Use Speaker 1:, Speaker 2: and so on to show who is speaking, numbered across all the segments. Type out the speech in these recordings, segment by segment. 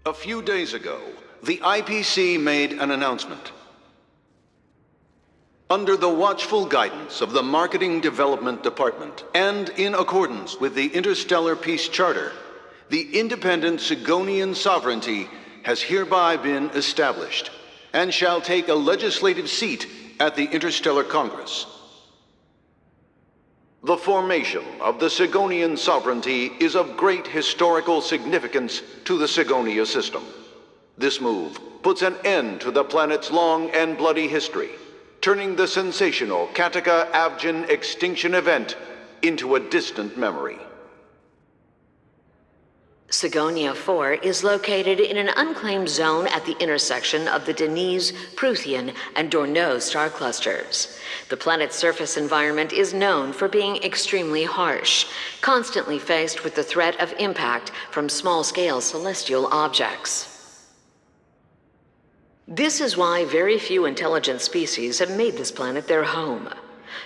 Speaker 1: A few days ago, the IPC made an announcement. Under the watchful guidance of the Marketing Development Department, and in accordance with the Interstellar Peace Charter, the independent Sigonian sovereignty has hereby been established, and shall take a legislative seat at the Interstellar Congress. The formation of the Sigonian sovereignty is of great historical significance to the Sigonia system. This move puts an end to the planet's long and bloody history, turning the sensational Kataka-Avgin extinction event into a distant memory.
Speaker 2: Sigonia 4 is located in an unclaimed zone at the intersection of the Denise, Prothean, and Dorneau star clusters. The planet's surface environment is known for being extremely harsh, constantly faced with the threat of impact from small-scale celestial objects. This is why very few intelligent species have made this planet their home,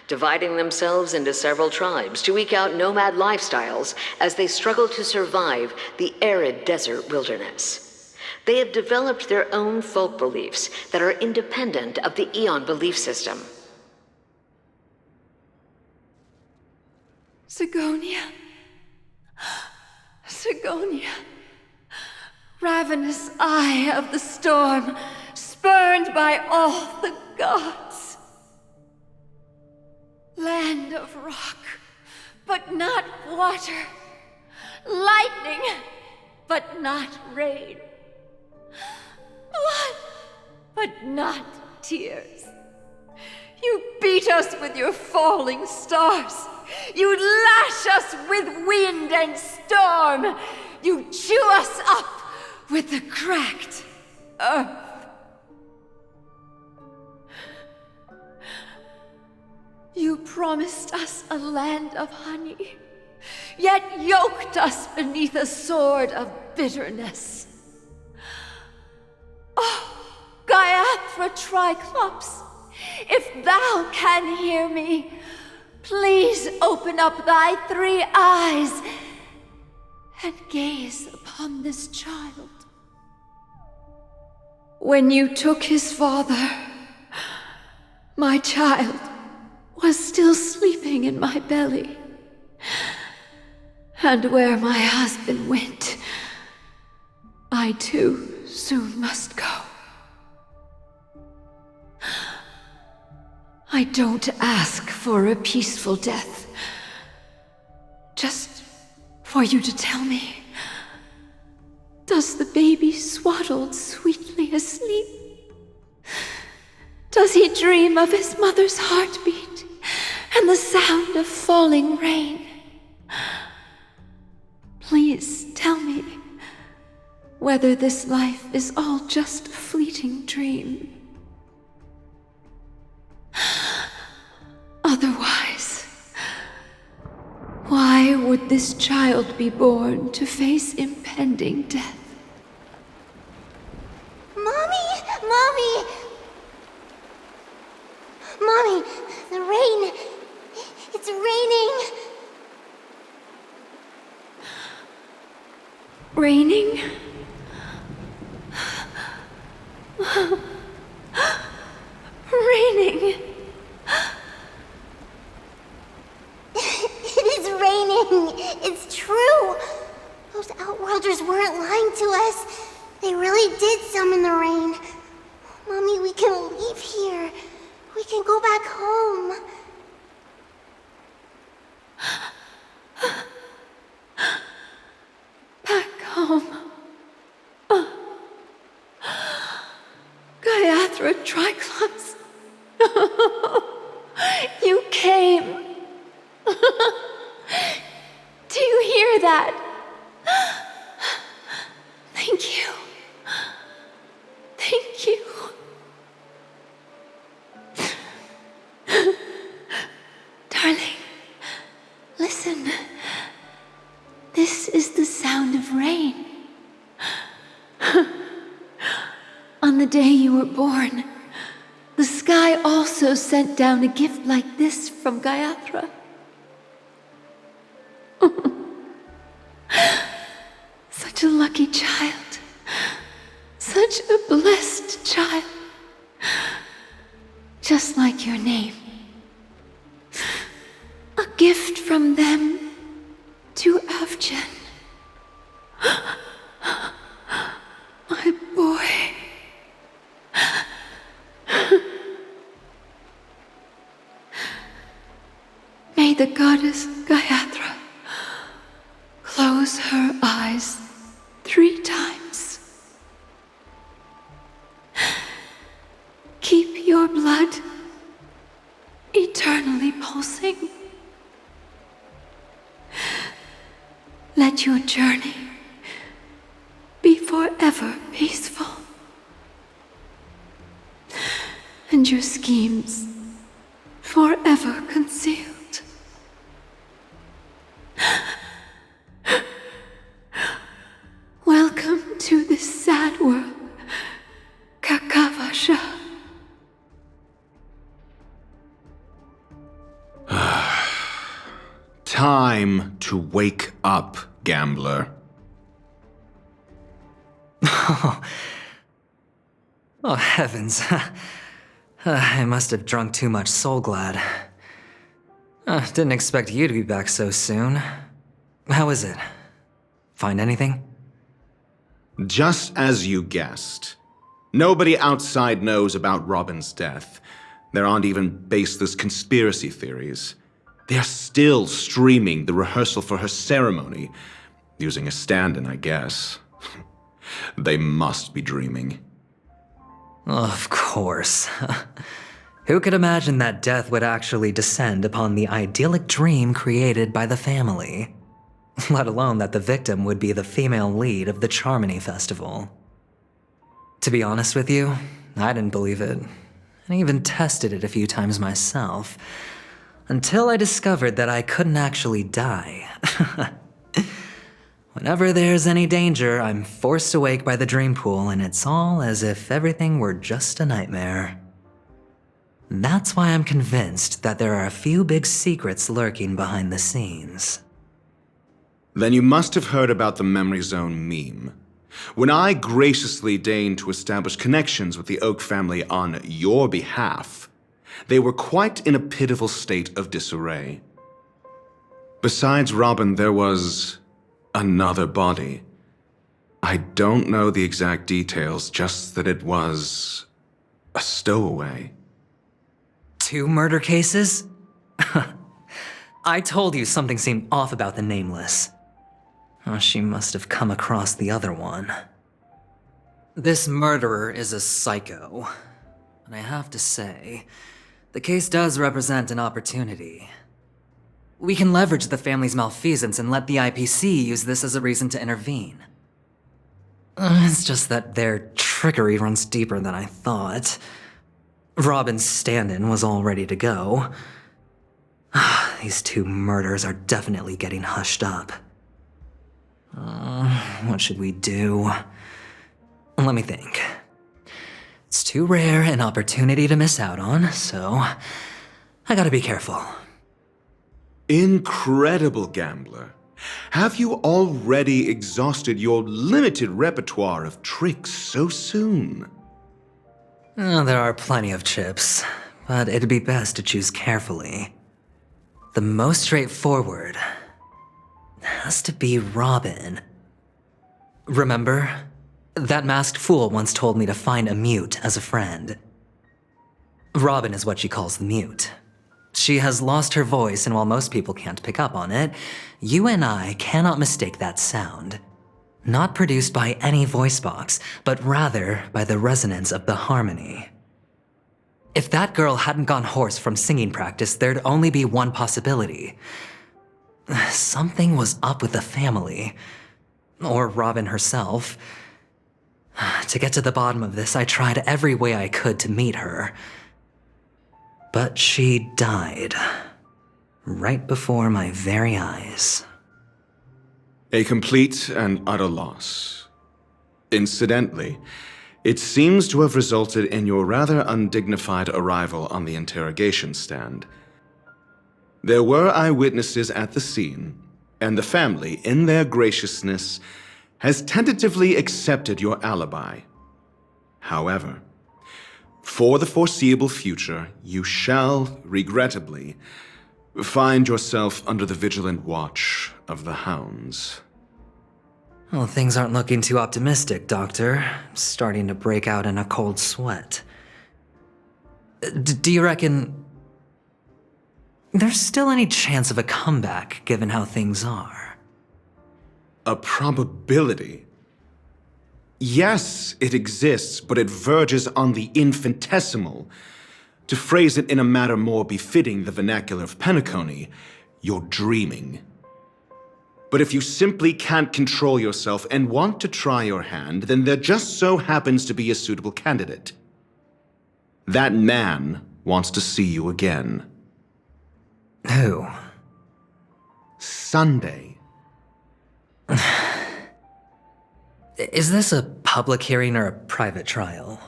Speaker 2: dividing themselves into several tribes to eke out nomad lifestyles as they struggle to survive the arid desert wilderness. They have developed their own folk beliefs that are independent of the Eon belief system.
Speaker 3: Sigonia. Sigonia. Ravenous eye of the storm, spurned by all the gods. Land of rock, but not water. Lightning, but not rain. Blood, but not tears. You beat us with your falling stars. You lash us with wind and storm. You chew us up with the cracked earth. You promised us a land of honey, yet yoked us beneath a sword of bitterness. Oh, Gaiathra Triclops, if thou can hear me, please open up thy 3 eyes and gaze upon this child. When you took his father, my child was still sleeping in my belly. And where my husband went, I too soon must go. I don't ask for a peaceful death, just for you to tell me, does the baby swaddled sweetly asleep? Does he dream of his mother's heartbeat and the sound of falling rain? Please tell me whether this life is all just a fleeting dream. Otherwise, why would this child be born to face impending death?
Speaker 4: Mommy! Mommy! Mommy, the rain! It's raining!
Speaker 3: Raining? Raining!
Speaker 4: It is raining! It's true! Those Outworlders weren't lying to us. They really did summon the rain. Mommy, we can leave here. We can go back home.
Speaker 3: Back home. Gaiathra Triclops. You came. Do you hear that? Thank you. Thank you. Darling, listen. This is the sound of rain. On the day you were born, the sky also sent down a gift like this from Gaiathra. Such a lucky child. such a blessed child. Just like your name. A gift from them to Avjen. My boy. May the goddess Gayatri close her eyes 3 times. Keep your blood eternally pulsing. Let your journey be forever peaceful. And your schemes forever concealed. Welcome to this sad world, Kakavasha.
Speaker 5: Time to wake up, gambler.
Speaker 6: Oh, heavens. I must have drunk too much Soul Glad. Didn't expect you to be back so soon. How is it? Find anything?
Speaker 5: Just as you guessed. Nobody outside knows about Robin's death. There aren't even baseless conspiracy theories. They're still streaming the rehearsal for her ceremony, using a stand-in, I guess. They must be dreaming.
Speaker 6: Of course. Who could imagine that death would actually descend upon the idyllic dream created by the family? Let alone that the victim would be the female lead of the Charmony Festival. To be honest with you, I didn't believe it. I even tested it a few times myself, until I discovered that I couldn't actually die. Whenever there's any danger, I'm forced awake by the dream pool, and it's all as if everything were just a nightmare. That's why I'm convinced that there are a few big secrets lurking behind the scenes.
Speaker 5: Then you must have heard about the Memory Zone meme. When I graciously deigned to establish connections with the Oak family on your behalf, they were quite in a pitiful state of disarray. Besides Robin, there was another body. I don't know the exact details, just that it was a stowaway.
Speaker 6: 2 murder cases? I told you something seemed off about the Nameless. Oh, she must have come across the other one. This murderer is a psycho. And I have to say, the case does represent an opportunity. We can leverage the family's malfeasance and let the IPC use this as a reason to intervene. It's just that their trickery runs deeper than I thought. Robin's stand-in was all ready to go. These 2 murders are definitely getting hushed up. What should we do? Let me think. It's too rare an opportunity to miss out on, so I gotta be careful.
Speaker 5: Incredible, gambler. Have you already exhausted your limited repertoire of tricks so soon?
Speaker 6: There are plenty of chips, but it'd be best to choose carefully. The most straightforward has to be Robin. Remember? That masked fool once told me to find a mute as a friend. Robin is what she calls the mute. She has lost her voice, and while most people can't pick up on it, you and I cannot mistake that sound. Not produced by any voice box, but rather by the resonance of the harmony. If that girl hadn't gone hoarse from singing practice, there'd only be one possibility. Something was up with the family. Or Robin herself. To get to the bottom of this, I tried every way I could to meet her. But she died. Right before my very eyes.
Speaker 5: A complete and utter loss. Incidentally, it seems to have resulted in your rather undignified arrival on the interrogation stand. There were eyewitnesses at the scene, and the family, in their graciousness, has tentatively accepted your alibi. However, for the foreseeable future, you shall, regrettably, find yourself under the vigilant watch of the hounds.
Speaker 6: Well, things aren't looking too optimistic, Doctor. I'm starting to break out in a cold sweat. Do you reckon there's still any chance of a comeback, given how things are?
Speaker 5: A probability? Yes, it exists, but it verges on the infinitesimal. To phrase it in a manner more befitting the vernacular of Penacony, you're dreaming. But if you simply can't control yourself and want to try your hand, then there just so happens to be a suitable candidate. That man wants to see you again.
Speaker 6: Who?
Speaker 5: Sunday.
Speaker 6: Is this a public hearing or a private trial?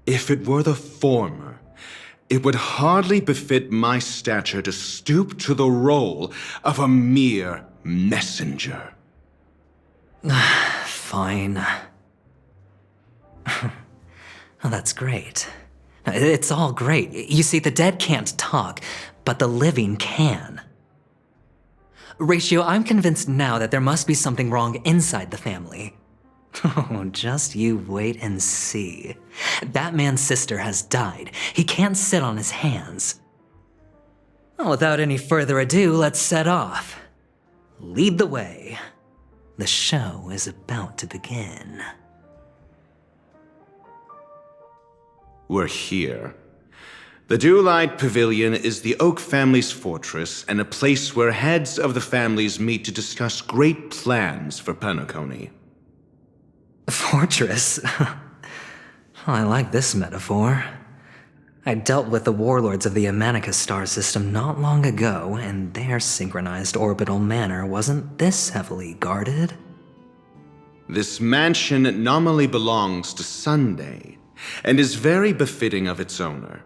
Speaker 5: If it were the former, it would hardly befit my stature to stoop to the role of a mere messenger.
Speaker 6: Fine. Oh, that's great. It's all great. You see, the dead can't talk, but the living can. Ratio, I'm convinced now that there must be something wrong inside the family. Oh, just you wait and see. That man's sister has died. He can't sit on his hands. Well, without any further ado, let's set off. Lead the way. The show is about to begin.
Speaker 5: We're here. The Dewlight Pavilion is the Oak family's fortress and a place where heads of the families meet to discuss great plans for Penacony.
Speaker 6: Fortress? I like this metaphor. I dealt with the warlords of the Amanicus star system not long ago, and their synchronized orbital manor wasn't this heavily guarded.
Speaker 5: This mansion nominally belongs to Sunday, and is very befitting of its owner.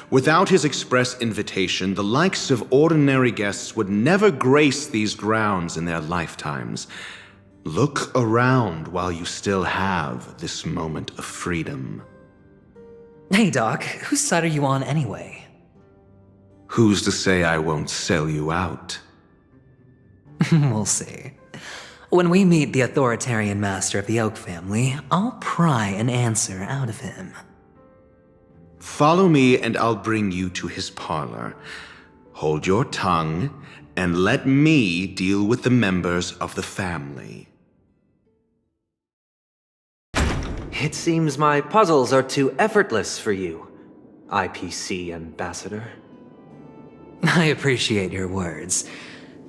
Speaker 5: Without his express invitation, the likes of ordinary guests would never grace these grounds in their lifetimes. Look around while you still have this moment of freedom.
Speaker 6: Hey, Doc, whose side are you on anyway?
Speaker 5: Who's to say I won't sell you out?
Speaker 6: We'll see. When we meet the authoritarian master of the Oak family, I'll pry an answer out of him.
Speaker 5: Follow me and I'll bring you to his parlor. Hold your tongue and let me deal with the members of the family.
Speaker 7: It seems my puzzles are too effortless for you, IPC Ambassador.
Speaker 6: I appreciate your words.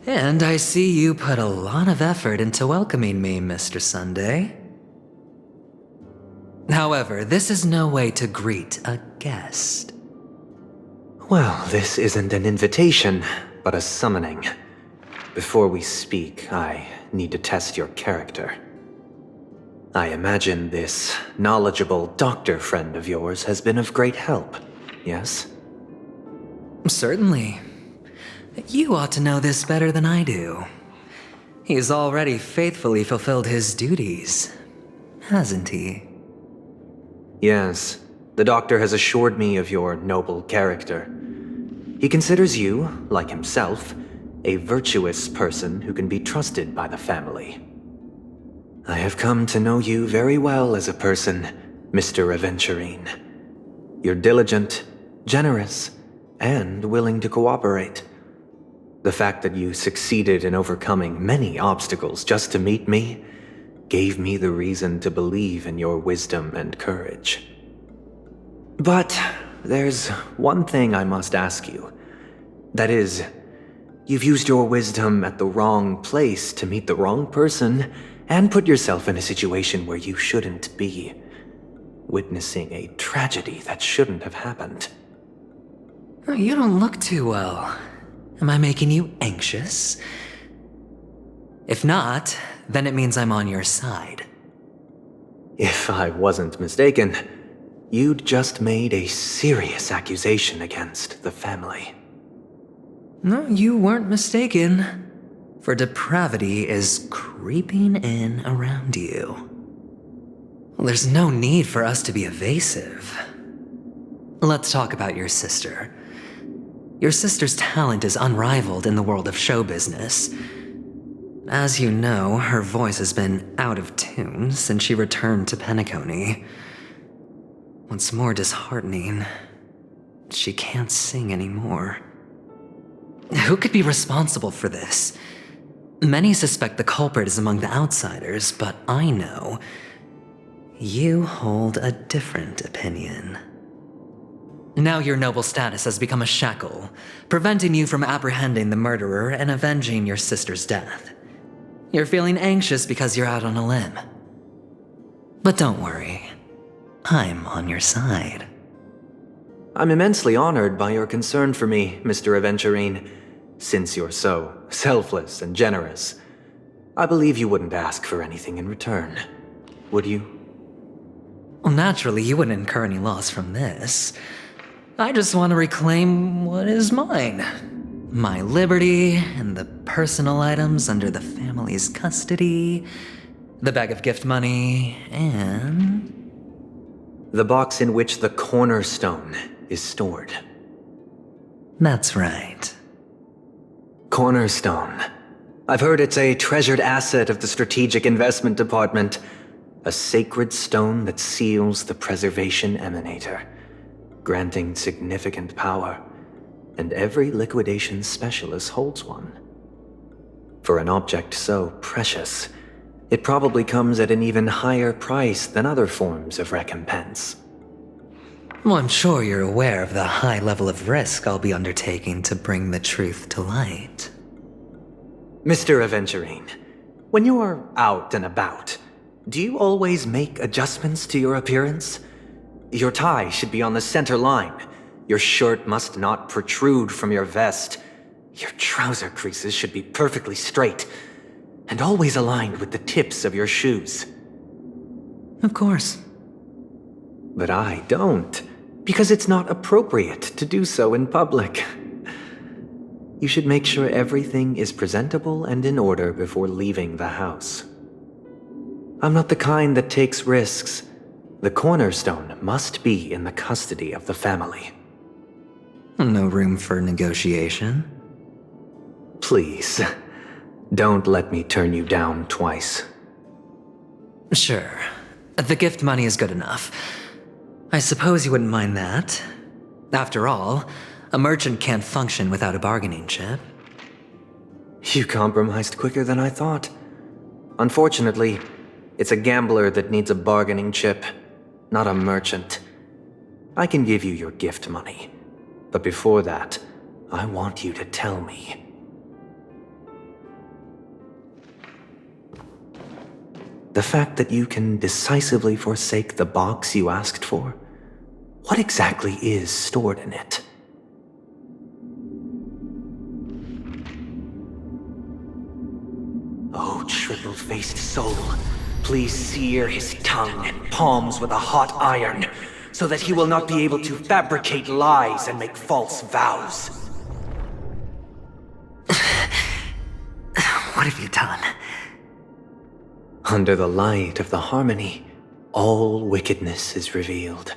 Speaker 6: And I see you put a lot of effort into welcoming me, Mr. Sunday. However, this is no way to greet a guest.
Speaker 7: Well, this isn't an invitation, but a summoning. Before we speak, I need to test your character. I imagine this knowledgeable doctor friend of yours has been of great help, yes?
Speaker 6: Certainly. You ought to know this better than I do. He's already faithfully fulfilled his duties, hasn't he?
Speaker 7: Yes, the doctor has assured me of your noble character. He considers you, like himself, a virtuous person who can be trusted by the family. I have come to know you very well as a person, Mr. Aventurine. You're diligent, generous, and willing to cooperate. The fact that you succeeded in overcoming many obstacles just to meet me gave me the reason to believe in your wisdom and courage. But there's one thing I must ask you. That is, you've used your wisdom at the wrong place to meet the wrong person and put yourself in a situation where you shouldn't be, witnessing a tragedy that shouldn't have happened.
Speaker 6: You don't look too well. Am I making you anxious? If not, then it means I'm on your side.
Speaker 7: If I wasn't mistaken, you'd just made a serious accusation against the family.
Speaker 6: No, you weren't mistaken. For depravity is creeping in around you. Well, there's no need for us to be evasive. Let's talk about your sister. Your sister's talent is unrivaled in the world of show business. As you know, her voice has been out of tune since she returned to Penacony. What's more disheartening, she can't sing anymore. Who could be responsible for this? Many suspect the culprit is among the outsiders, but I know you hold a different opinion. Now your noble status has become a shackle, preventing you from apprehending the murderer and avenging your sister's death. You're feeling anxious because you're out on a limb. But don't worry, I'm on your side.
Speaker 7: I'm immensely honored by your concern for me, Mr. Aventurine. Since you're so selfless and generous, I believe you wouldn't ask for anything in return, would you?
Speaker 6: Well, naturally, you wouldn't incur any loss from this. I just want to reclaim what is mine. My liberty and the personal items under the family's custody, the bag of gift money, and...
Speaker 7: the box in which the cornerstone is stored.
Speaker 6: That's right.
Speaker 7: Cornerstone. I've heard it's a treasured asset of the Strategic Investment Department. A sacred stone that seals the Preservation Emanator, granting significant power, and every liquidation specialist holds one. For an object so precious, it probably comes at an even higher price than other forms of recompense.
Speaker 6: Well, I'm sure you're aware of the high level of risk I'll be undertaking to bring the truth to light.
Speaker 7: Mr. Aventurine, when you're out and about, do you always make adjustments to your appearance? Your tie should be on the center line. Your shirt must not protrude from your vest. Your trouser creases should be perfectly straight, and always aligned with the tips of your shoes.
Speaker 6: Of course.
Speaker 7: But I don't, because it's not appropriate to do so in public. You should make sure everything is presentable and in order before leaving the house. I'm not the kind that takes risks. The cornerstone must be in the custody of the family.
Speaker 6: No room for negotiation?
Speaker 7: Please, don't let me turn you down twice.
Speaker 6: Sure. The gift money is good enough. I suppose you wouldn't mind that. After all, a merchant can't function without a bargaining chip.
Speaker 7: You compromised quicker than I thought. Unfortunately, it's a gambler that needs a bargaining chip, not a merchant. I can give you your gift money, but before that, I want you to tell me. The fact that you can decisively forsake the box you asked for, what exactly is stored in it? Oh, triple-faced soul, please sear his tongue and palms with a hot iron, so that he will not be able to fabricate lies and make false vows.
Speaker 6: What have you done?
Speaker 7: Under the light of the harmony, all wickedness is revealed.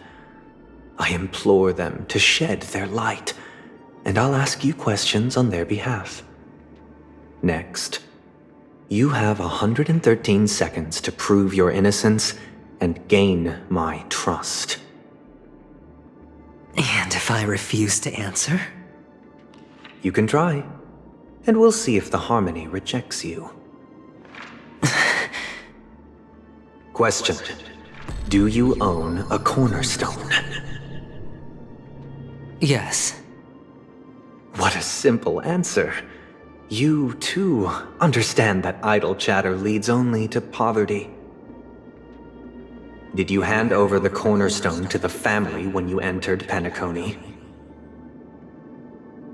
Speaker 7: I implore them to shed their light, and I'll ask you questions on their behalf. Next, you have 113 seconds to prove your innocence and gain my trust.
Speaker 6: And if I refuse to answer?
Speaker 7: You can try, and we'll see if the harmony rejects you. Question. Do you own a cornerstone?
Speaker 6: Yes.
Speaker 7: What a simple answer. You, too, understand that idle chatter leads only to poverty. Did you hand over the cornerstone to the family when you entered Penacony?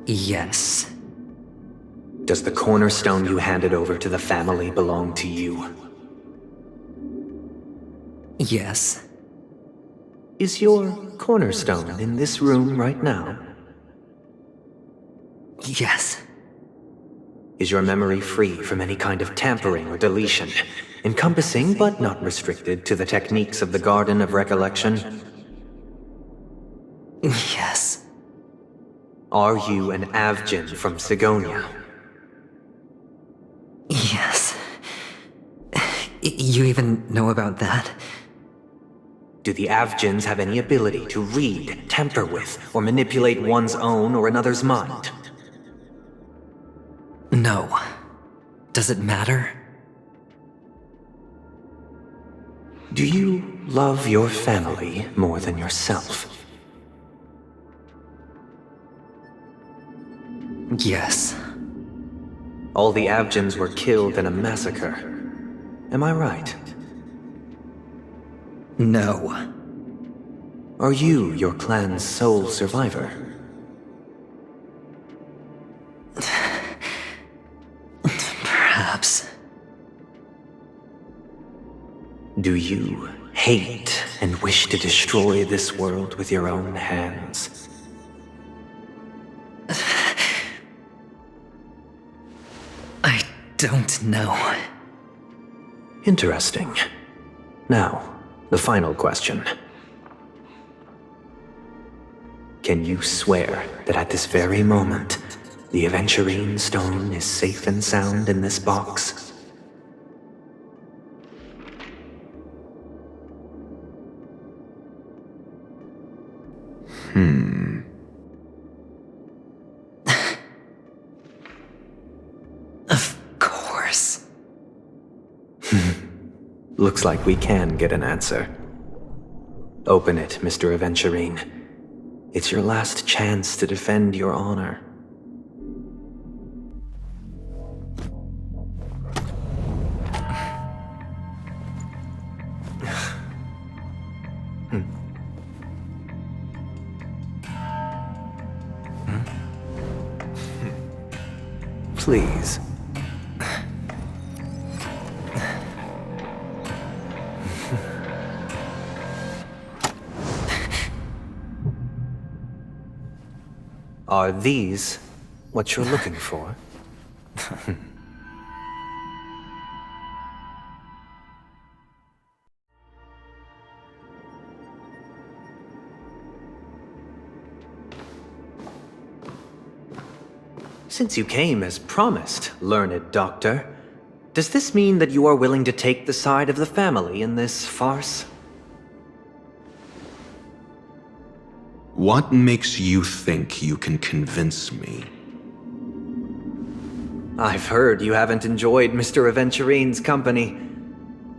Speaker 6: Yes.
Speaker 7: Does the cornerstone you handed over to the family belong to you?
Speaker 6: Yes.
Speaker 7: Is your cornerstone in this room right now?
Speaker 6: Yes.
Speaker 7: Is your memory free from any kind of tampering or deletion, encompassing but not restricted to the techniques of the Garden of Recollection?
Speaker 6: Yes.
Speaker 7: Are you an Avgin from Sigonia?
Speaker 6: Yes. You even know about that?
Speaker 7: Do the Avgins have any ability to read, tamper with, or manipulate one's own or another's mind?
Speaker 6: No. Does it matter?
Speaker 7: Do you love your family more than yourself?
Speaker 6: Yes.
Speaker 7: All the Avgins were killed in a massacre. Am I right?
Speaker 6: No.
Speaker 7: Are you your clan's sole survivor?
Speaker 6: Perhaps.
Speaker 7: Do you hate and wish to destroy this world with your own hands?
Speaker 6: I don't know.
Speaker 7: Interesting. Now, the final question. Can you swear that at this very moment, the Aventurine stone is safe and sound in this box?
Speaker 6: Of course.
Speaker 7: Looks like we can get an answer. Open it, Mr. Aventurine. It's your last chance to defend your honor. Please. Are these what you're looking for? Since you came as promised, learned doctor, does this mean that you are willing to take the side of the family in this farce?
Speaker 5: What makes you think you can convince me?
Speaker 7: I've heard you haven't enjoyed Mr. Aventurine's company.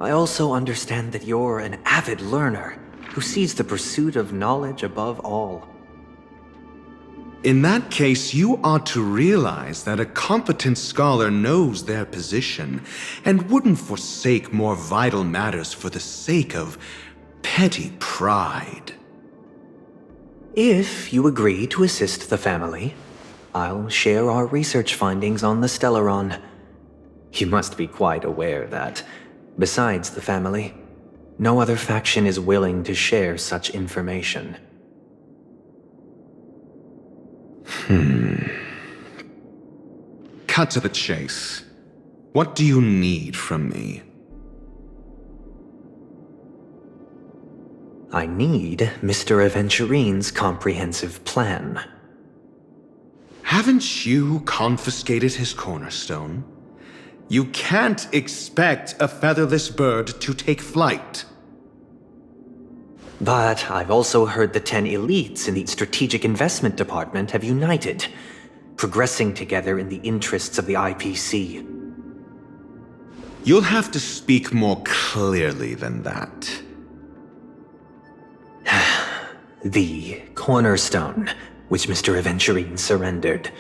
Speaker 7: I also understand that you're an avid learner who sees the pursuit of knowledge above all.
Speaker 5: In that case, you ought to realize that a competent scholar knows their position and wouldn't forsake more vital matters for the sake of petty pride.
Speaker 7: If you agree to assist the family, I'll share our research findings on the Stellaron. You must be quite aware that, besides the family, no other faction is willing to share such information.
Speaker 5: Cut to the chase. What do you need from me?
Speaker 7: I need Mr. Aventurine's comprehensive plan.
Speaker 5: Haven't you confiscated his cornerstone? You can't expect a featherless bird to take flight.
Speaker 7: But I've also heard the 10 elites in the Strategic Investment Department have united, progressing together in the interests of the IPC.
Speaker 5: You'll have to speak more clearly than that.
Speaker 7: The cornerstone, which Mr. Aventurine surrendered.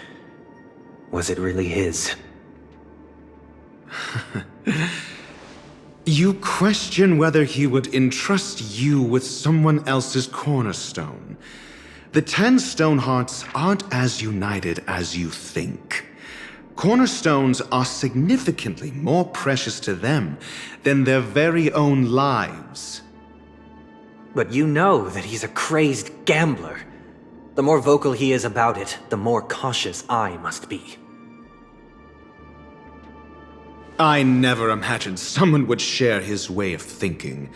Speaker 7: Was it really his?
Speaker 5: You question whether he would entrust you with someone else's cornerstone. The 10 Stonehearts aren't as united as you think. Cornerstones are significantly more precious to them than their very own lives.
Speaker 7: But you know that he's a crazed gambler. The more vocal he is about it, the more cautious I must be.
Speaker 5: I never imagined someone would share his way of thinking.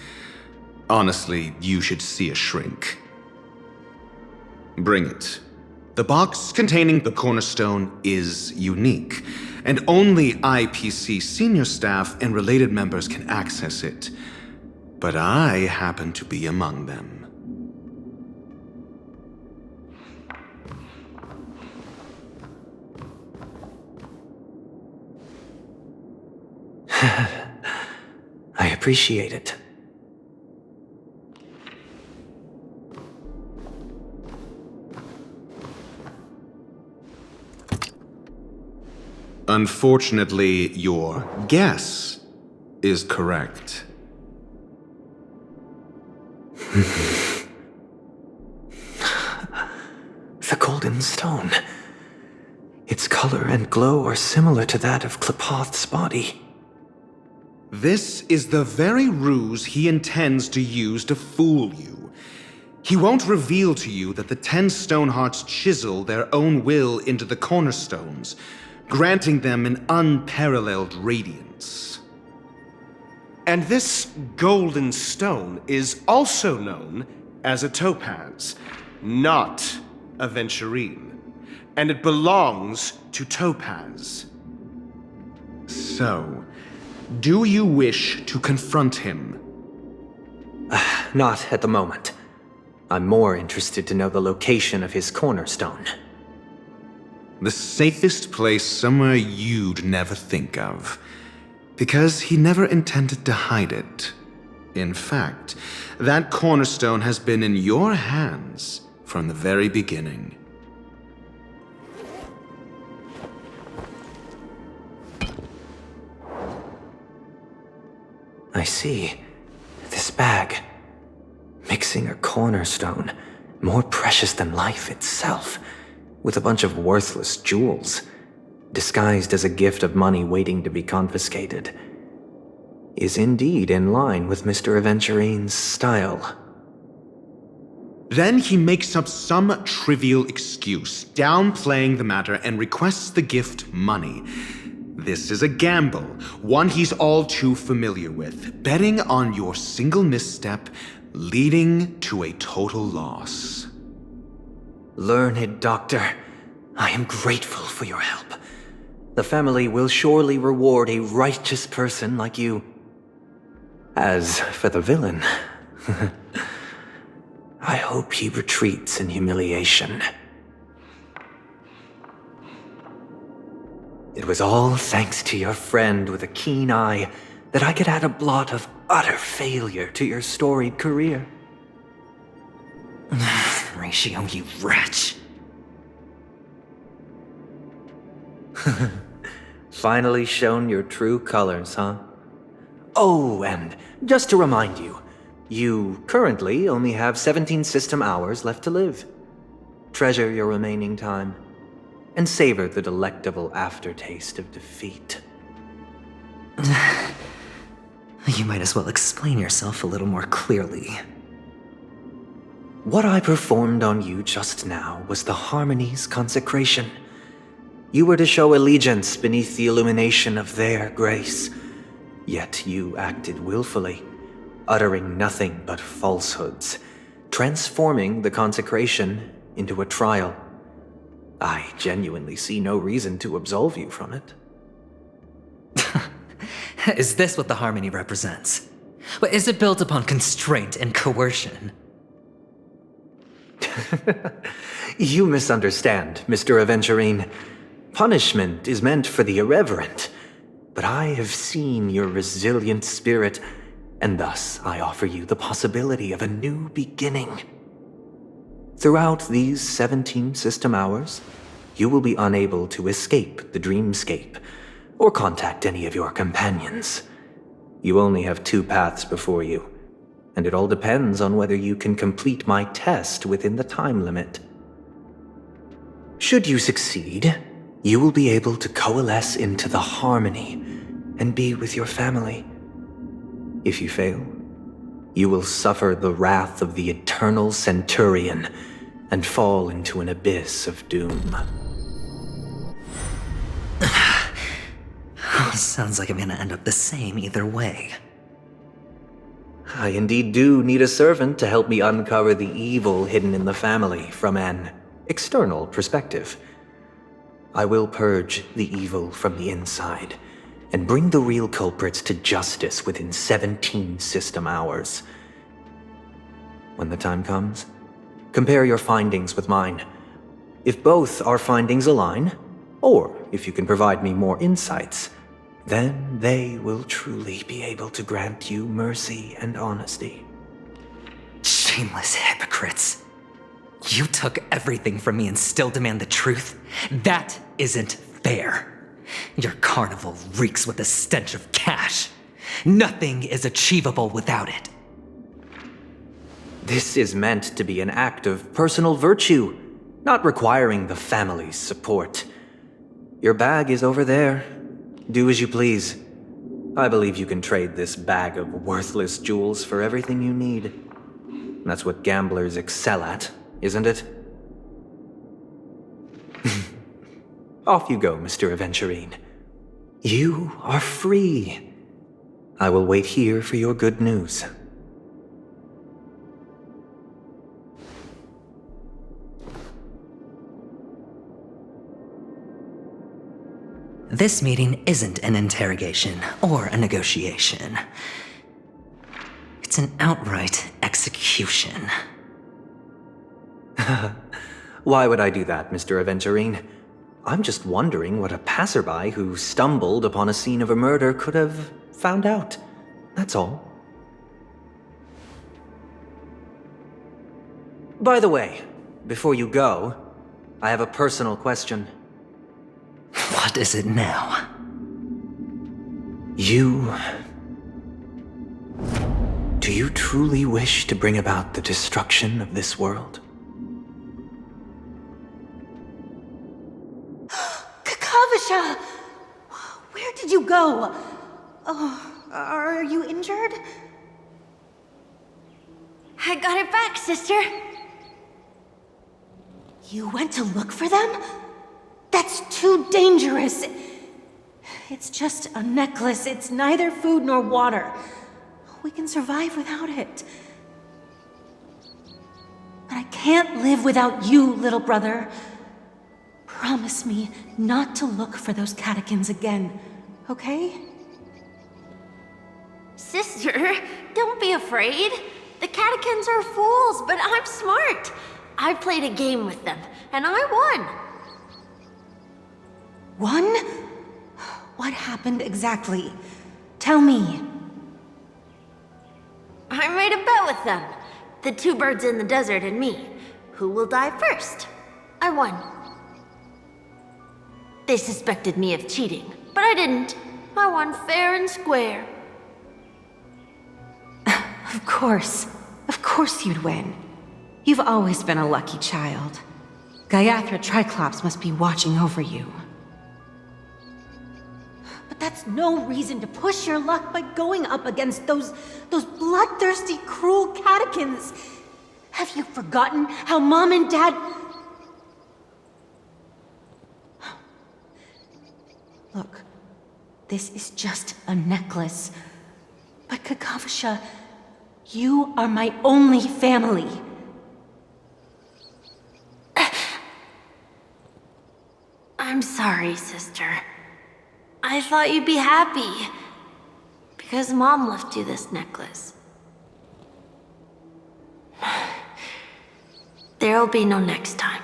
Speaker 5: Honestly, you should see a shrink. Bring it. The box containing the cornerstone is unique, and only IPC senior staff and related members can access it. But I happen to be among them.
Speaker 7: I appreciate it.
Speaker 5: Unfortunately, your guess is correct.
Speaker 7: The golden stone. Its color and glow are similar to that of Klepoth's body.
Speaker 5: This is the very ruse he intends to use to fool you. He won't reveal to you that the 10 Stonehearts chisel their own will into the cornerstones, granting them an unparalleled radiance.
Speaker 8: And this golden stone is also known as a topaz, not a venturine. And it belongs to Topaz.
Speaker 5: So, do you wish to confront him?
Speaker 7: Not at the moment. I'm more interested to know the location of his cornerstone.
Speaker 5: The safest place somewhere you'd never think of. Because he never intended to hide it. In fact, that cornerstone has been in your hands from the very beginning.
Speaker 7: I see. This bag. Mixing a cornerstone, more precious than life itself, with a bunch of worthless jewels, disguised as a gift of money waiting to be confiscated, is indeed in line with Mr. Aventurine's style.
Speaker 5: Then he makes up some trivial excuse, downplaying the matter, and requests the gift money. This is a gamble, one he's all too familiar with, betting on your single misstep, leading to a total loss.
Speaker 7: Learned doctor, I am grateful for your help. The family will surely reward a righteous person like you. As for the villain, I hope he retreats in humiliation. It was all thanks to your friend with a keen eye that I could add a blot of utter failure to your storied career.
Speaker 6: Ratio, you wretch.
Speaker 7: Finally shown your true colors, huh? Oh, and just to remind you, you currently only have 17 system hours left to live. Treasure your remaining time, and savor the delectable aftertaste of defeat.
Speaker 6: You might as well explain yourself a little more clearly.
Speaker 7: What I performed on you just now was the Harmony's consecration. You were to show allegiance beneath the illumination of their grace. Yet you acted willfully, uttering nothing but falsehoods, transforming the consecration into a trial. I genuinely see no reason to absolve you from it.
Speaker 6: Is this what the Harmony represents? But is it built upon constraint and coercion?
Speaker 7: You misunderstand, Mr. Aventurine. Punishment is meant for the irreverent, but I have seen your resilient spirit, and thus I offer you the possibility of a new beginning. Throughout these 17 system hours, you will be unable to escape the dreamscape, or contact any of your companions. You only have 2 paths before you, and it all depends on whether you can complete my test within the time limit. Should you succeed, you will be able to coalesce into the Harmony and be with your family. If you fail, you will suffer the wrath of the eternal Centurion and fall into an abyss of doom.
Speaker 6: Sounds like I'm gonna end up the same either way.
Speaker 7: I indeed do need a servant to help me uncover the evil hidden in the family from an external perspective. I will purge the evil from the inside and bring the real culprits to justice within 17 system hours. When the time comes, compare your findings with mine. If both our findings align, or if you can provide me more insights, then they will truly be able to grant you mercy and honesty.
Speaker 6: Shameless hypocrites. You took everything from me and still demand the truth? That isn't fair. Your carnival reeks with the stench of cash. Nothing is achievable without it.
Speaker 7: This is meant to be an act of personal virtue, not requiring the family's support. Your bag is over there. Do as you please. I believe you can trade this bag of worthless jewels for everything you need. That's what gamblers excel at, isn't it? Off you go, Mr. Aventurine. You are free. I will wait here for your good news.
Speaker 6: This meeting isn't an interrogation or a negotiation. It's an outright execution.
Speaker 7: Why would I do that, Mr. Aventurine? I'm just wondering what a passerby who stumbled upon a scene of a murder could have found out. That's all. By the way, before you go, I have a personal question.
Speaker 6: What is it now?
Speaker 7: Do you truly wish to bring about the destruction of this world?
Speaker 4: Kakavasha! Where did you go? Oh, are you injured?
Speaker 3: I got it back, sister.
Speaker 4: You went to look for them? That's too dangerous. It's just a necklace. It's neither food nor water. We can survive without it. But I can't live without you, little brother. Promise me not to look for those catechins again, okay?
Speaker 3: Sister, don't be afraid. The catechins are fools, but I'm smart. I played a game with them, and I won.
Speaker 4: One? What happened exactly? Tell me.
Speaker 3: I made a bet with them. The two birds in the desert and me. Who will die first? I won. They suspected me of cheating, but I didn't. I won fair and square.
Speaker 4: Of course. Of course you'd win. You've always been a lucky child. Gaiathra Triclops must be watching over you. But that's no reason to push your luck by going up against those bloodthirsty, cruel catechins. Have you forgotten how Mom and Dad... Look, this is just a necklace. But Kakavasha, you are my only family.
Speaker 3: I'm sorry, sister. I thought you'd be happy. Because Mom left you this necklace. There'll be no next time.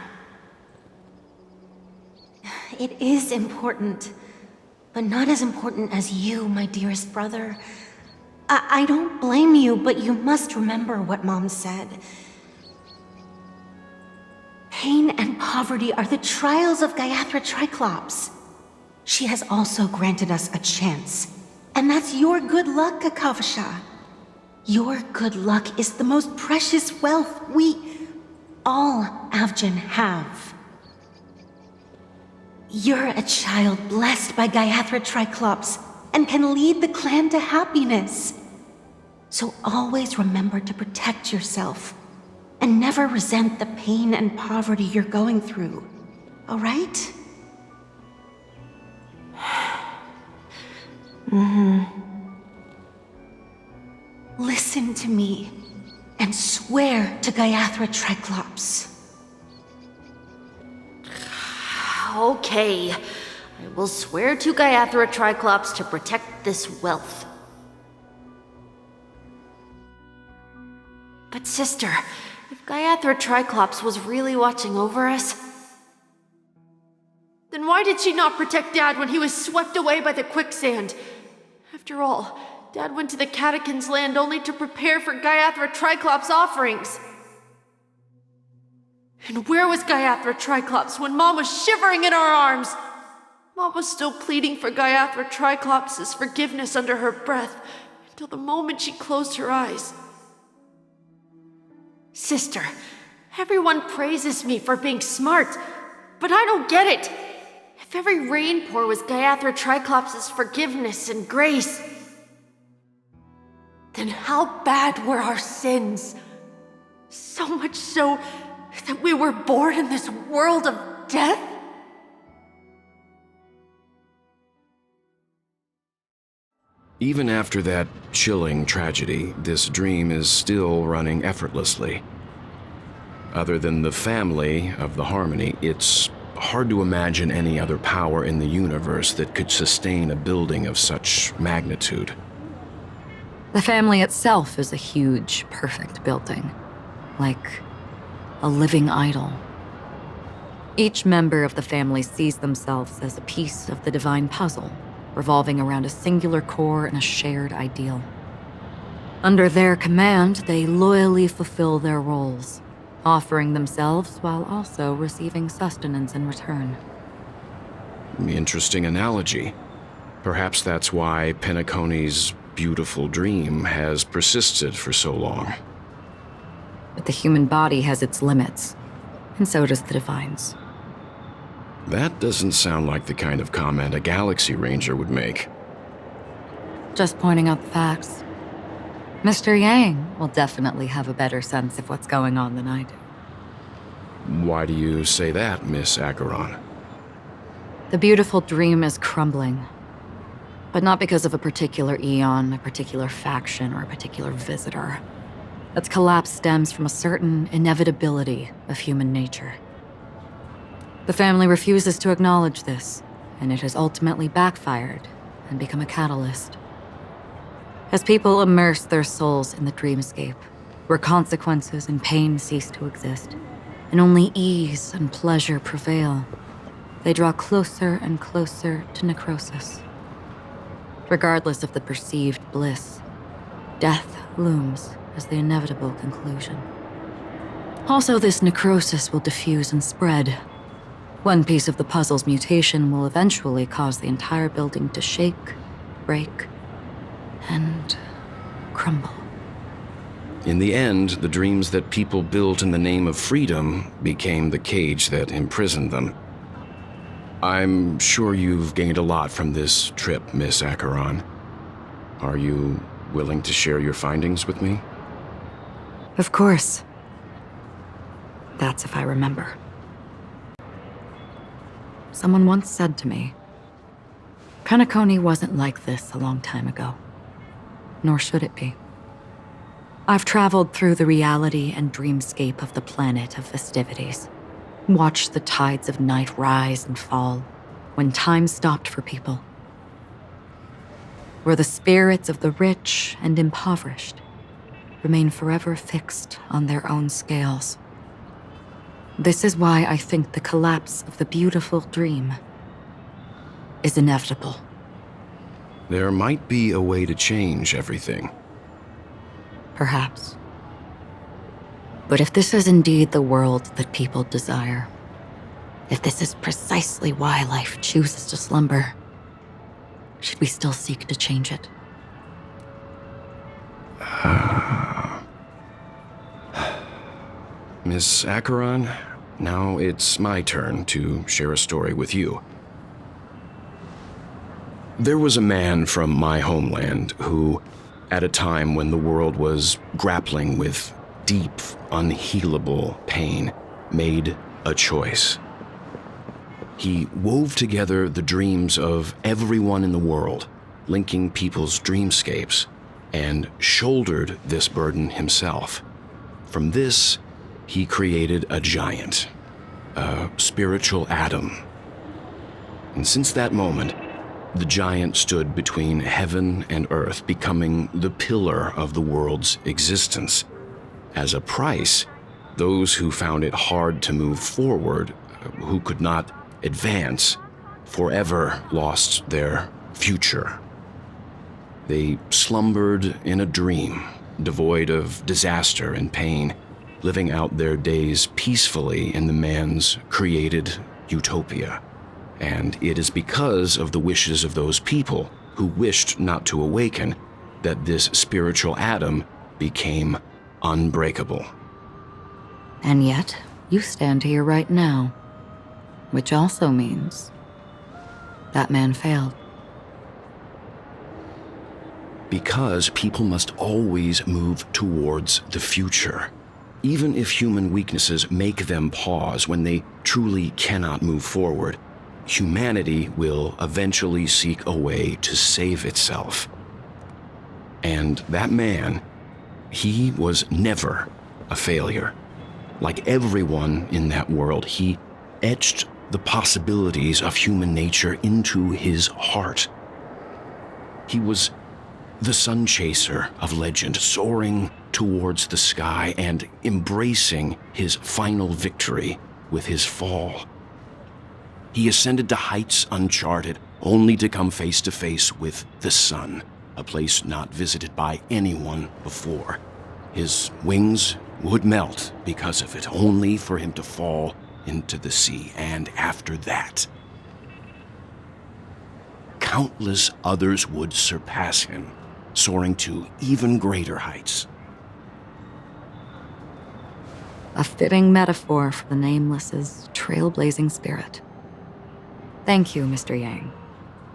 Speaker 4: It is important. But not as important as you, my dearest brother. I don't blame you, but you must remember what Mom said. Pain and poverty are the trials of Gaiathra Triclops. She has also granted us a chance. And that's your good luck, Kakavasha. Your good luck is the most precious wealth we, all Avgin, have. You're a child blessed by Gaiathra Triclops and can lead the clan to happiness. So always remember to protect yourself and never resent the pain and poverty you're going through, all right?
Speaker 9: Listen to me and swear to Gaiathra Triclops.
Speaker 3: Okay. I will swear to Gaiathra Triclops to protect this wealth. But sister, if Gaiathra Triclops was really watching over us, then why did she not protect Dad when he was swept away by the quicksand? After all, Dad went to the Catechins' land only to prepare for Gaiathra Triclops' offerings. And where was Gaiathra Triclops when Mom was shivering in our arms? Mom was still pleading for Gaiathra Triclops' forgiveness under her breath until the moment she closed her eyes. Sister, everyone praises me for being smart, but I don't get it. If every rain pour was Gaiathra Triclops' forgiveness and grace, then how bad were our sins? So much so that we were born in this world of death?
Speaker 10: Even after that chilling tragedy, this dream is still running effortlessly. Other than the family of the Harmony, it's hard to imagine any other power in the universe that could sustain a building of such magnitude.
Speaker 11: The family itself is a huge, perfect building, like a living idol. Each member of the family sees themselves as a piece of the divine puzzle, revolving around a singular core and a shared ideal. Under their command, they loyally fulfill their roles, offering themselves while also receiving sustenance in return.
Speaker 10: Interesting analogy. Perhaps that's why Penacony's beautiful dream has persisted for so long.
Speaker 11: But the human body has its limits, and so does the divine's.
Speaker 10: That doesn't sound like the kind of comment a Galaxy Ranger would make.
Speaker 11: Just pointing out the facts. Mr. Yang will definitely have a better sense of what's going on than I do.
Speaker 10: Why do you say that, Miss Acheron?
Speaker 11: The beautiful dream is crumbling. But not because of a particular eon, a particular faction, or a particular visitor. Its collapse stems from a certain inevitability of human nature. The family refuses to acknowledge this, and it has ultimately backfired and become a catalyst. As people immerse their souls in the dreamscape, where consequences and pain cease to exist, and only ease and pleasure prevail, they draw closer and closer to necrosis. Regardless of the perceived bliss, death looms as the inevitable conclusion. Also, this necrosis will diffuse and spread. One piece of the puzzle's mutation will eventually cause the entire building to shake, break, and crumble.
Speaker 10: In the end, the dreams that people built in the name of freedom became the cage that imprisoned them. I'm sure you've gained a lot from this trip, Miss Acheron. Are you willing to share your findings with me?
Speaker 11: Of course. That's if I remember. Someone once said to me, Penacony wasn't like this a long time ago, nor should it be. I've traveled through the reality and dreamscape of the planet of festivities, watched the tides of night rise and fall when time stopped for people, where the spirits of the rich and impoverished remain forever fixed on their own scales. This is why I think the collapse of the beautiful dream is inevitable.
Speaker 10: There might be a way to change everything.
Speaker 11: Perhaps. But if this is indeed the world that people desire, if this is precisely why life chooses to slumber, should we still seek to change it?
Speaker 10: Miss Acheron, now it's my turn to share a story with you. There was a man from my homeland who, at a time when the world was grappling with deep, unhealable pain, made a choice. He wove together the dreams of everyone in the world linking people's dreamscapes, and shouldered this burden himself. From this, he created a giant, a spiritual Adam. And since that moment, the giant stood between heaven and earth, becoming the pillar of the world's existence. As a price, those who found it hard to move forward, who could not advance, forever lost their future. They slumbered in a dream, devoid of disaster and pain, living out their days peacefully in the man's created utopia. And it is because of the wishes of those people who wished not to awaken that this spiritual Adam became unbreakable.
Speaker 11: And yet, you stand here right now, which also means that man failed.
Speaker 10: Because people must always move towards the future. Even if human weaknesses make them pause when they truly cannot move forward, humanity will eventually seek a way to save itself. And that man, he was never a failure. Like everyone in that world, he etched the possibilities of human nature into his heart. He was the sun chaser of legend, soaring towards the sky and embracing his final victory with his fall. He ascended to heights uncharted, only to come face to face with the sun, a place not visited by anyone before. His wings would melt because of it, only for him to fall into the sea. And after that, countless others would surpass him, soaring to even greater heights.
Speaker 11: A fitting metaphor for the Nameless's trailblazing spirit. Thank you, Mr. Yang.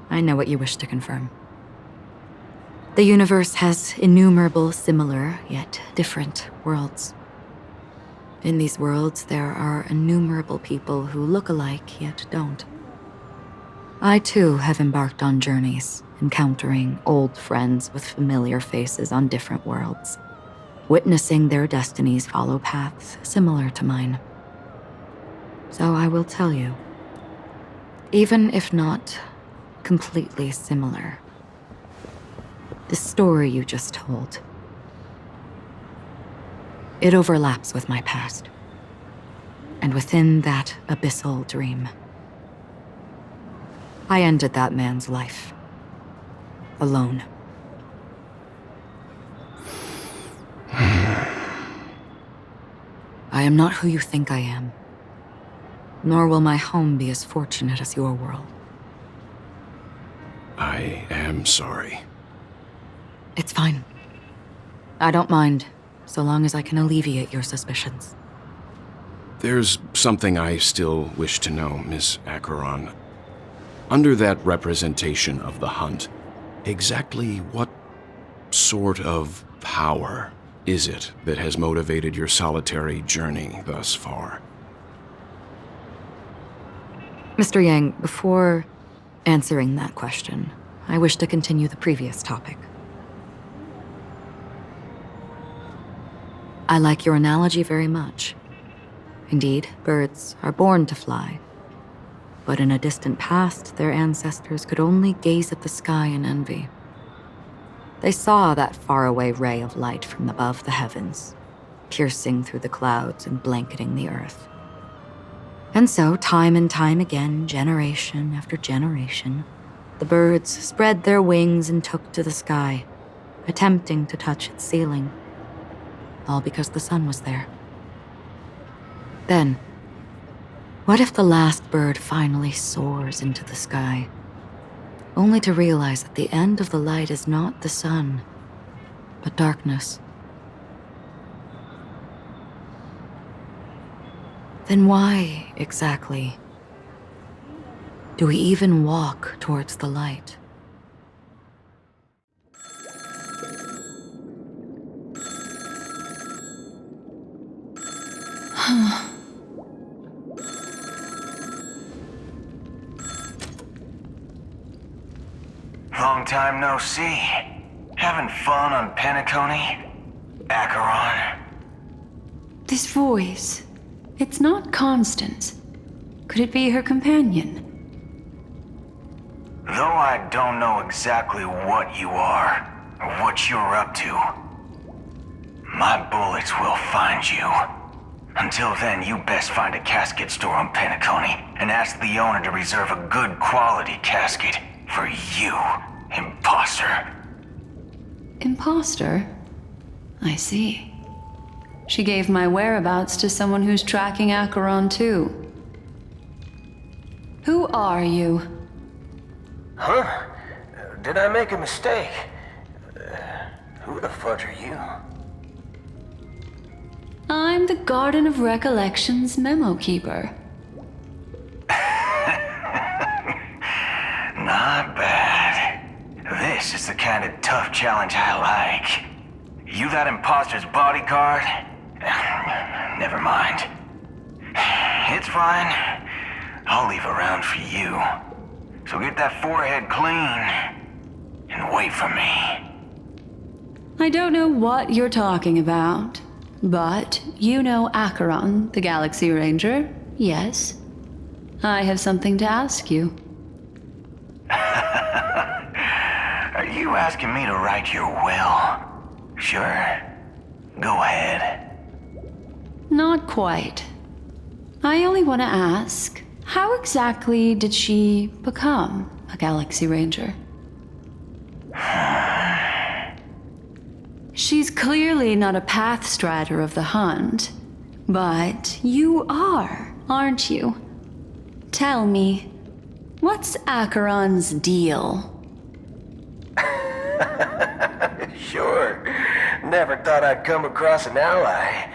Speaker 11: I know what you wish to confirm. The universe has innumerable similar, yet different worlds. In these worlds, there are innumerable people who look alike, yet don't. I, too, have embarked on journeys, encountering old friends with familiar faces on different worlds, witnessing their destinies follow paths similar to mine. So I will tell you, even if not completely similar, the story you just told, it overlaps with my past, and within that abyssal dream, I ended that man's life. Alone. I am not who you think I am, nor will my home be as fortunate as your world.
Speaker 10: I am sorry.
Speaker 11: It's fine. I don't mind, so long as I can alleviate your suspicions.
Speaker 10: There's something I still wish to know, Miss Acheron. Under that representation of the hunt, exactly what sort of power is it that has motivated your solitary journey thus far?
Speaker 11: Mr. Yang, before answering that question, I wish to continue the previous topic. I like your analogy very much. Indeed, birds are born to fly. But in a distant past, their ancestors could only gaze at the sky in envy. They saw that faraway ray of light from above the heavens, piercing through the clouds and blanketing the earth. And so, time and time again, generation after generation, the birds spread their wings and took to the sky, attempting to touch its ceiling, all because the sun was there. Then, what if the last bird finally soars into the sky, only to realize that the end of the light is not the sun, but darkness? Then why, exactly, do we even walk towards the light?
Speaker 12: Long time no see. Having fun on Penacony? Acheron?
Speaker 9: This voice, it's not Constance. Could it be her companion?
Speaker 12: Though I don't know exactly what you are, or what you're up to, my bullets will find you. Until then, you best find a casket store on Penacony and ask the owner to reserve a good quality casket for you, imposter.
Speaker 9: Imposter? I see. She gave my whereabouts to someone who's tracking Acheron too. Who are you?
Speaker 12: Huh? Did I make a mistake? Who the fudge are you?
Speaker 9: I'm the Garden of Recollection's memo keeper.
Speaker 12: Not bad. This is the kind of tough challenge I like. You that imposter's bodyguard? Never mind. It's fine. I'll leave a round for you. So get that forehead clean and wait for me.
Speaker 9: I don't know what you're talking about, but you know Acheron, the Galaxy Ranger, yes? I have something to ask you.
Speaker 12: Are you asking me to write your will? Sure. Go ahead.
Speaker 9: Not quite. I only want to ask, how exactly did she become a Galaxy Ranger? She's clearly not a path strider of the hunt, but you are, aren't you? Tell me, what's Acheron's deal?
Speaker 12: Sure. Never thought I'd come across an ally.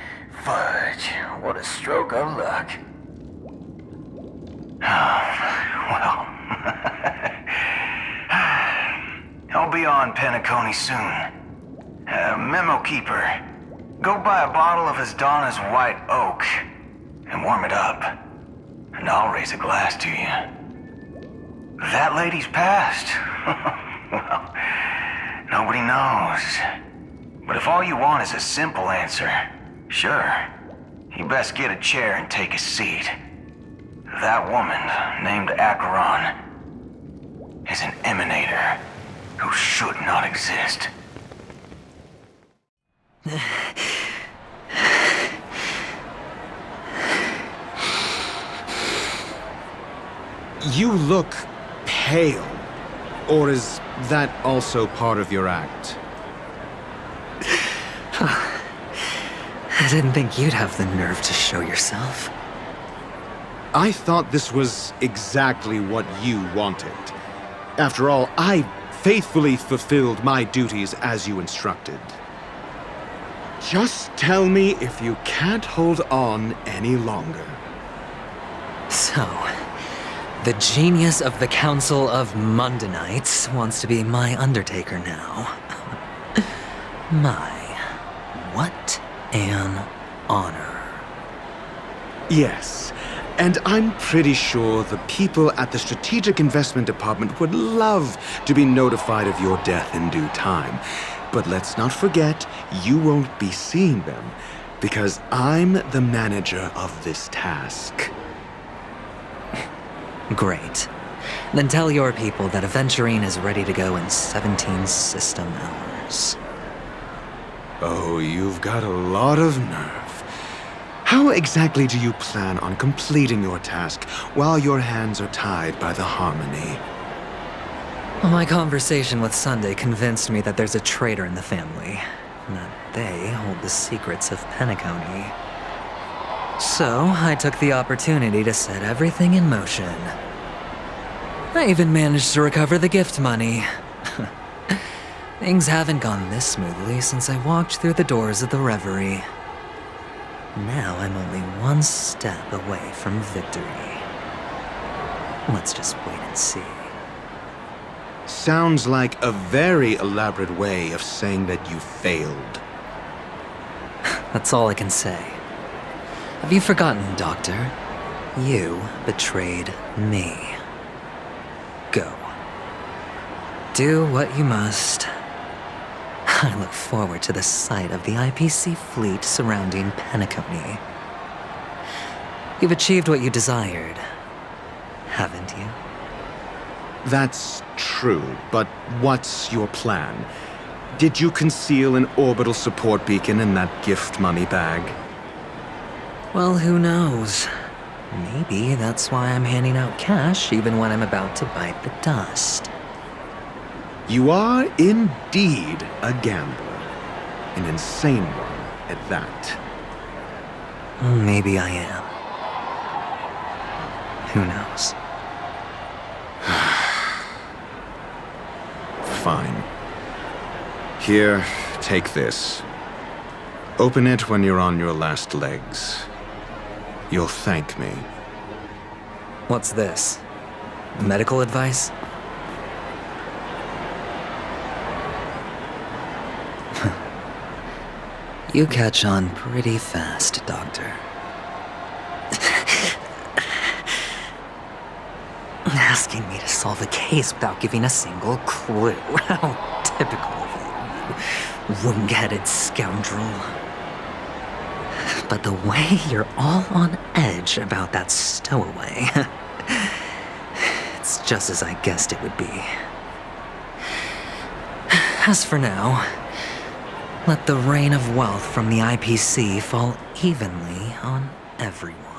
Speaker 12: Fudge, what a stroke of luck. Well, I'll be on Penacony soon. Memo keeper, go buy a bottle of Donna's white oak and warm it up, and I'll raise a glass to you. That lady's passed. Well, nobody knows. But if all you want is a simple answer, sure, you best get a chair and take a seat. That woman, named Acheron, is an emanator who should not exist.
Speaker 5: You look pale. Or is that also part of your act?
Speaker 6: I didn't think you'd have the nerve to show yourself.
Speaker 5: I thought this was exactly what you wanted. After all, I faithfully fulfilled my duties as you instructed. Just tell me if you can't hold on any longer.
Speaker 6: So, the genius of the Council of Mundanites wants to be my Undertaker now. What an honor.
Speaker 5: Yes, and I'm pretty sure the people at the Strategic Investment Department would love to be notified of your death in due time. But let's not forget, you won't be seeing them, because I'm the manager of this task.
Speaker 6: Great. Then tell your people that Aventurine is ready to go in 17 system hours.
Speaker 5: Oh, you've got a lot of nerve. How exactly do you plan on completing your task while your hands are tied by the Harmony?
Speaker 6: My conversation with Sunday convinced me that there's a traitor in the family, and that they hold the secrets of Penacony. So, I took the opportunity to set everything in motion. I even managed to recover the gift money. Things haven't gone this smoothly since I walked through the doors of the Reverie. Now I'm only one step away from victory. Let's just wait and see.
Speaker 5: Sounds like a very elaborate way of saying that you failed.
Speaker 6: That's all I can say. Have you forgotten, Doctor? You betrayed me. Go. Do what you must. I look forward to the sight of the IPC fleet surrounding Penacony. You've achieved what you desired, haven't you?
Speaker 5: That's true, but what's your plan? Did you conceal an orbital support beacon in that gift money bag?
Speaker 6: Well, who knows? Maybe that's why I'm handing out cash even when I'm about to bite the dust.
Speaker 5: You are indeed a gambler. An insane one at that.
Speaker 6: Maybe I am. Who knows?
Speaker 5: Fine. Here, take this. Open it when you're on your last legs. You'll thank me.
Speaker 6: What's this? Medical advice? You catch on pretty fast, Doctor. Asking me to solve a case without giving a single clue. How typical of you, wing-headed scoundrel. But the way you're all on edge about that stowaway, it's just as I guessed it would be. As for now, let the rain of wealth from the IPC fall evenly on everyone.